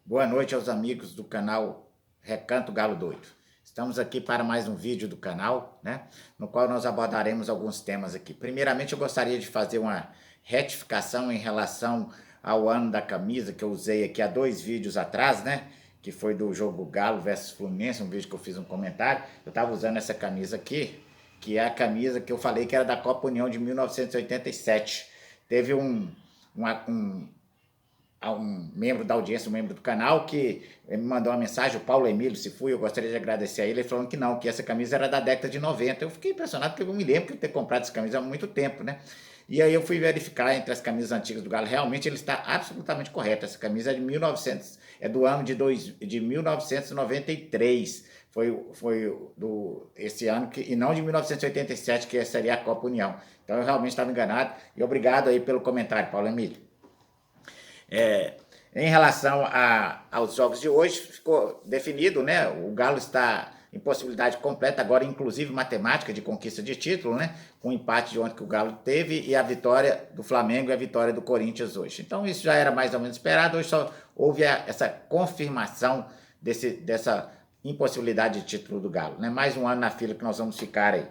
Boa noite aos amigos do canal Recanto Galo Doido. Estamos aqui para mais um vídeo do canal, né? No qual nós abordaremos alguns temas aqui. Primeiramente, eu gostaria de fazer uma retificação em relação ao ano da camisa que eu usei aqui há 2 vídeos atrás, né? Que foi do jogo Galo versus Fluminense, um vídeo que eu fiz um comentário. Eu estava usando essa camisa aqui, que é a camisa que eu falei que era da Copa União de 1987. Teve a um membro da audiência, um membro do canal, que me mandou uma mensagem, o Paulo Emílio, se fui, eu gostaria de agradecer a ele, falando que não, que essa camisa era da década de 90. Eu fiquei impressionado, porque eu me lembro de ter comprado essa camisa há muito tempo, né? E aí eu fui verificar entre as camisas antigas do Galo, realmente ele está absolutamente correto. Essa camisa é de 1900, é do ano de 1993. Esse ano, e não de 1987, que seria a Copa União. Então eu realmente estava enganado. E obrigado aí pelo comentário, Paulo Emílio. É, em relação aos jogos de hoje, ficou definido, né? O Galo está em possibilidade completa, agora inclusive matemática, de conquista de título, né? Com o empate de ontem que o Galo teve e a vitória do Flamengo e a vitória do Corinthians hoje. Então isso já era mais ou menos esperado, hoje só houve essa confirmação dessa impossibilidade de título do Galo, né? Mais um ano na fila que nós vamos ficar aí.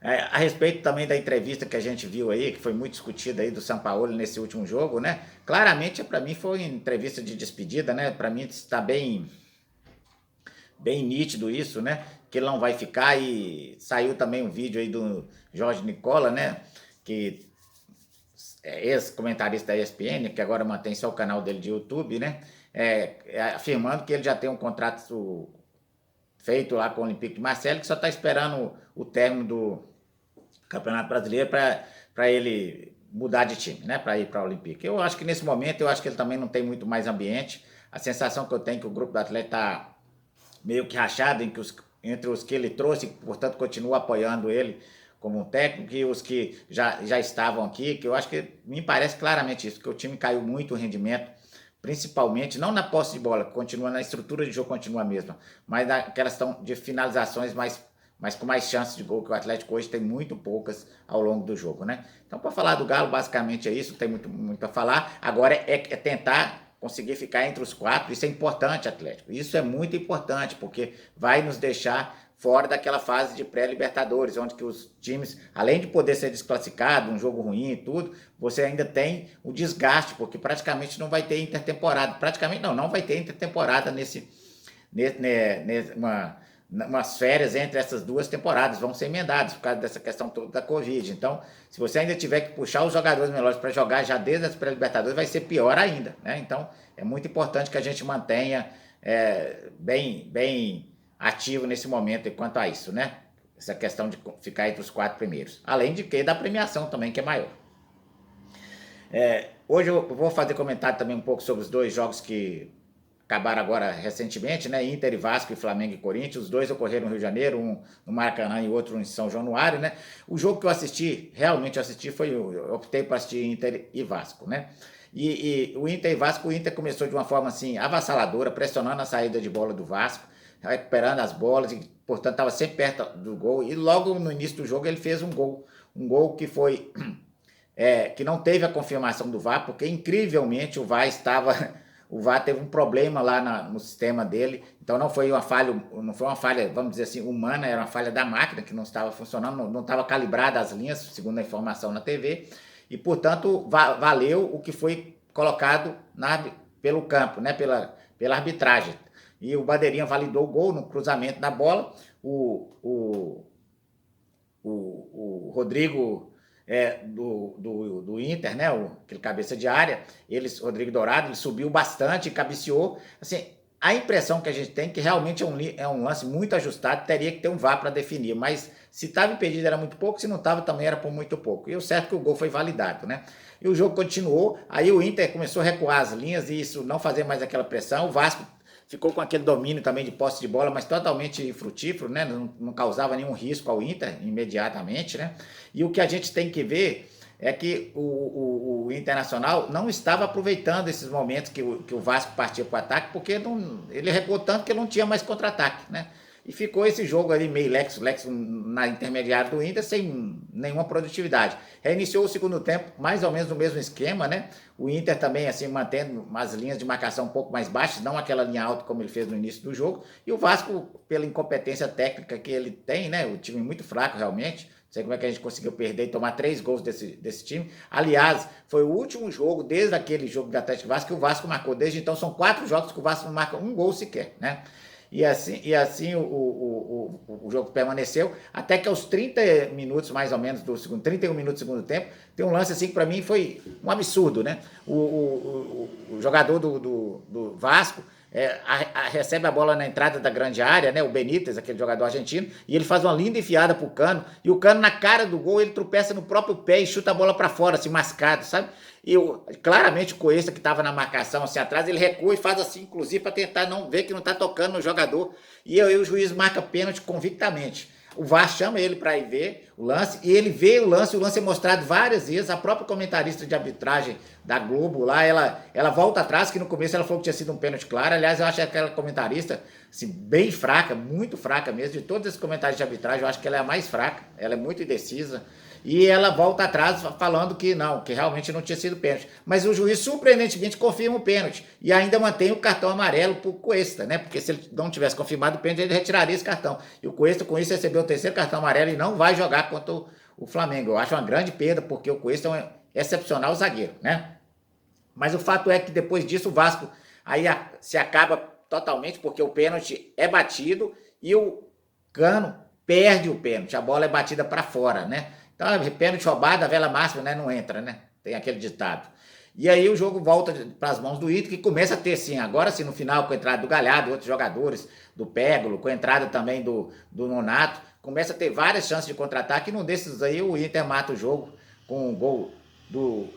A respeito também da entrevista que a gente viu aí, que foi muito discutida aí do Sampaoli nesse último jogo, né? Claramente, para mim, foi uma entrevista de despedida, né? Para mim está bem nítido isso, né? Que ele não vai ficar, e saiu também um vídeo aí do Jorge Nicola, né? Que é ex-comentarista da ESPN, que agora mantém só o canal dele de YouTube, né? Afirmando que ele já tem um contrato feito lá com o Olympique de Marseille, que só está esperando o término do Campeonato Brasileiro para ele mudar de time, né? Para ir para o Olympique. Eu acho que nesse momento, eu acho que ele também não tem muito mais ambiente. A sensação que eu tenho é que o grupo do Atlético está meio que rachado entre os que ele trouxe, portanto continua apoiando ele como um técnico, e os que já estavam aqui, que eu acho que me parece claramente isso, que o time caiu muito o rendimento, principalmente, não na posse de bola, continua na estrutura de jogo, continua a mesma, mas naquelas de finalizações mas com mais chances de gol, que o Atlético hoje tem muito poucas ao longo do jogo, né? Então, para falar do Galo, basicamente é isso, não tem muito a falar. Agora é tentar conseguir ficar entre os 4, isso é importante, Atlético. Isso é muito importante, porque vai nos deixar fora daquela fase de pré-libertadores, onde que os times, além de poder ser desclassificado, um jogo ruim e tudo, você ainda tem o desgaste, porque praticamente não vai ter intertemporada. Praticamente não vai ter intertemporada umas férias entre essas duas temporadas, vão ser emendadas por causa dessa questão toda da Covid. Então, se você ainda tiver que puxar os jogadores melhores para jogar já desde as pré-libertadores, vai ser pior ainda, né? Então, é muito importante que a gente mantenha bem ativo nesse momento enquanto a isso, né? Essa questão de ficar entre os 4 primeiros. Além de que da premiação também, que é maior. Hoje eu vou fazer comentário também um pouco sobre os 2 jogos que acabaram agora recentemente, né? Inter e Vasco, e Flamengo e Corinthians. Os 2 ocorreram no Rio de Janeiro, um no Maracanã e outro em São Januário, né? O jogo que eu assisti, realmente eu assisti, eu optei por assistir Inter e Vasco, né? E o Inter e Vasco, o Inter começou de uma forma assim avassaladora, pressionando a saída de bola do Vasco, recuperando as bolas, e portanto estava sempre perto do gol. E logo no início do jogo ele fez um gol que foi que não teve a confirmação do VAR, porque incrivelmente o VAR teve um problema lá no sistema dele, então não foi uma falha, vamos dizer assim, humana, era uma falha da máquina que não estava funcionando, não estava calibrada as linhas, segundo a informação na TV, e portanto valeu o que foi colocado pelo campo, né, pela arbitragem. E o Bandeirinha validou o gol no cruzamento da bola, o Rodrigo do Inter, né? Aquele cabeça de área, Rodrigo Dourado, ele subiu bastante, cabeceou. Assim, a impressão que a gente tem é que realmente é um lance muito ajustado, teria que ter um VAR para definir, mas se estava impedido era muito pouco, se não estava também era por muito pouco. E o certo é que o gol foi validado, né? E o jogo continuou, aí o Inter começou a recuar as linhas e isso não fazer mais aquela pressão. O Vasco ficou com aquele domínio também de posse de bola, mas totalmente infrutífero, né? Não causava nenhum risco ao Inter imediatamente, né? E o que a gente tem que ver é que o Internacional não estava aproveitando esses momentos que o Vasco partia para o ataque, porque ele recuou tanto que não tinha mais contra-ataque, né? e ficou esse jogo ali meio Lex na intermediária do Inter sem nenhuma produtividade. Reiniciou o segundo tempo mais ou menos no mesmo esquema, né? O Inter também assim mantendo as linhas de marcação um pouco mais baixas, não aquela linha alta como ele fez no início do jogo. E o Vasco, pela incompetência técnica que ele tem, né? O time muito fraco realmente. Não sei como é que a gente conseguiu perder e tomar 3 gols desse time. Aliás, foi o último jogo, desde aquele jogo do Atlético Vasco, que o Vasco marcou. Desde então, são 4 jogos que o Vasco não marca um gol sequer, né? E assim o jogo permaneceu, até que aos 30 minutos, mais ou menos, 31 minutos do segundo tempo, tem um lance assim que para mim foi um absurdo, né? O jogador do Vasco recebe a bola na entrada da grande área, né? O Benítez, aquele jogador argentino, e ele faz uma linda enfiada pro Cano, e o Cano na cara do gol, ele tropeça no próprio pé e chuta a bola para fora, assim, mascado, sabe? E claramente o Cuesta, que estava na marcação assim atrás, ele recua e faz assim, inclusive, para tentar não ver que não está tocando no jogador. E aí o juiz marca pênalti convictamente. O VAR chama ele para ir ver o lance, e ele vê o lance é mostrado várias vezes. A própria comentarista de arbitragem da Globo lá, ela volta atrás, que no começo ela falou que tinha sido um pênalti claro. Aliás, eu acho aquela comentarista assim, bem fraca, muito fraca mesmo. De todos esses comentários de arbitragem, eu acho que ela é a mais fraca, ela é muito indecisa. E ela volta atrás falando que não, que realmente não tinha sido pênalti. Mas o juiz surpreendentemente confirma o pênalti e ainda mantém o cartão amarelo para o Cuesta, né? Porque se ele não tivesse confirmado o pênalti, ele retiraria esse cartão. E o Cuesta com isso recebeu o 3º cartão amarelo e não vai jogar contra o Flamengo. Eu acho uma grande perda, porque o Cuesta é um excepcional zagueiro, né? Mas o fato é que depois disso o Vasco aí se acaba totalmente, porque o pênalti é batido e o Cano perde o pênalti. A bola é batida para fora, né? Então, pênalti roubado, a vela máxima, né, não entra, né? Tem aquele ditado. E aí o jogo volta para as mãos do Inter, que começa a ter, sim, agora sim, no final, com a entrada do Galhardo e outros jogadores, do Pégolo, com a entrada também do Nonato, começa a ter várias chances de contra-ataque, e num desses aí o Inter mata o jogo com um gol do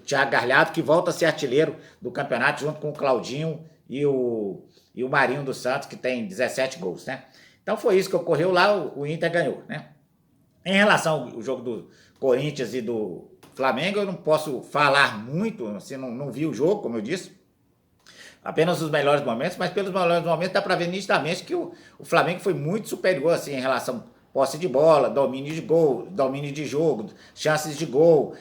Thiago Galhardo, que volta a ser artilheiro do campeonato, junto com o Claudinho e o Marinho dos Santos, que tem 17 gols, né? Então foi isso que ocorreu lá, o Inter ganhou, né? Em relação ao jogo do Corinthians e do Flamengo, eu não posso falar muito, assim, não vi o jogo, como eu disse, apenas os melhores momentos, mas pelos melhores momentos dá para ver nitidamente que o Flamengo foi muito superior assim, em relação à posse de bola, domínio de gol, domínio de jogo, chances de gol,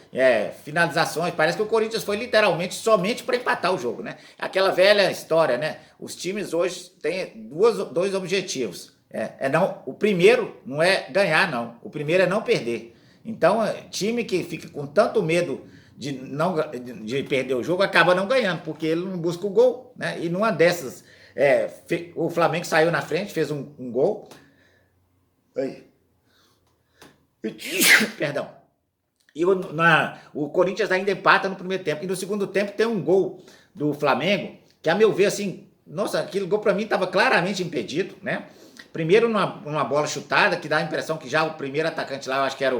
finalizações. Parece que o Corinthians foi literalmente somente para empatar o jogo, né? Aquela velha história, né? Os times hoje têm dois objetivos. Não, o primeiro não é ganhar, não. O primeiro é não perder. Então, time que fica com tanto medo de perder o jogo acaba não ganhando, porque ele não busca o gol, né? E numa dessas, o Flamengo saiu na frente, fez um gol. Perdão. E o Corinthians ainda empata no primeiro tempo. E no segundo tempo tem um gol do Flamengo, que a meu ver, assim, nossa, aquele gol para mim estava claramente impedido, né? Primeiro numa bola chutada, que dá a impressão que já o primeiro atacante lá, eu acho que era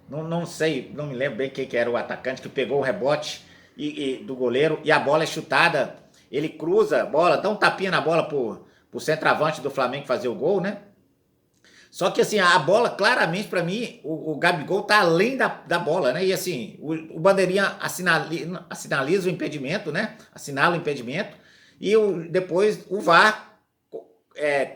não sei, não me lembro bem quem que era o atacante, que pegou o rebote do goleiro e a bola é chutada, ele cruza a bola, dá um tapinha na bola pro centroavante do Flamengo fazer o gol, né? Só que assim, a bola claramente para mim, o Gabigol tá além da bola, né? E assim, o bandeirinha assinaliza o impedimento, né? Assinala o impedimento. E depois o VAR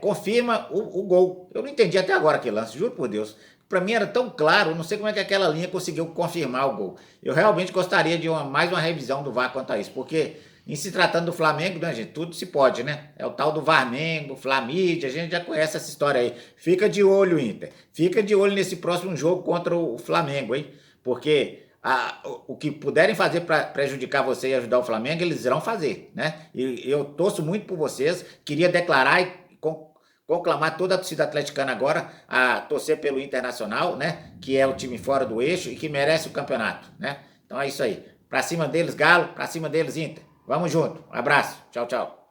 confirma o gol. Eu não entendi até agora aquele lance, juro por Deus. Para mim era tão claro, não sei como é que aquela linha conseguiu confirmar o gol. Eu realmente gostaria de mais uma revisão do VAR quanto a isso, porque em se tratando do Flamengo, né, gente, tudo se pode, né? É o tal do Varmengo, Flamídia, a gente já conhece essa história aí. Fica de olho, Inter. Fica de olho nesse próximo jogo contra o Flamengo, hein? Porque o que puderem fazer para prejudicar você e ajudar o Flamengo, eles irão fazer, né? E eu torço muito por vocês, queria declarar e conclamar toda a torcida atleticana agora a torcer pelo Internacional, né? Que é o time fora do eixo e que merece o campeonato, né? Então é isso aí. Pra cima deles, Galo, pra cima deles, Inter. Vamos junto. Um abraço. Tchau, tchau.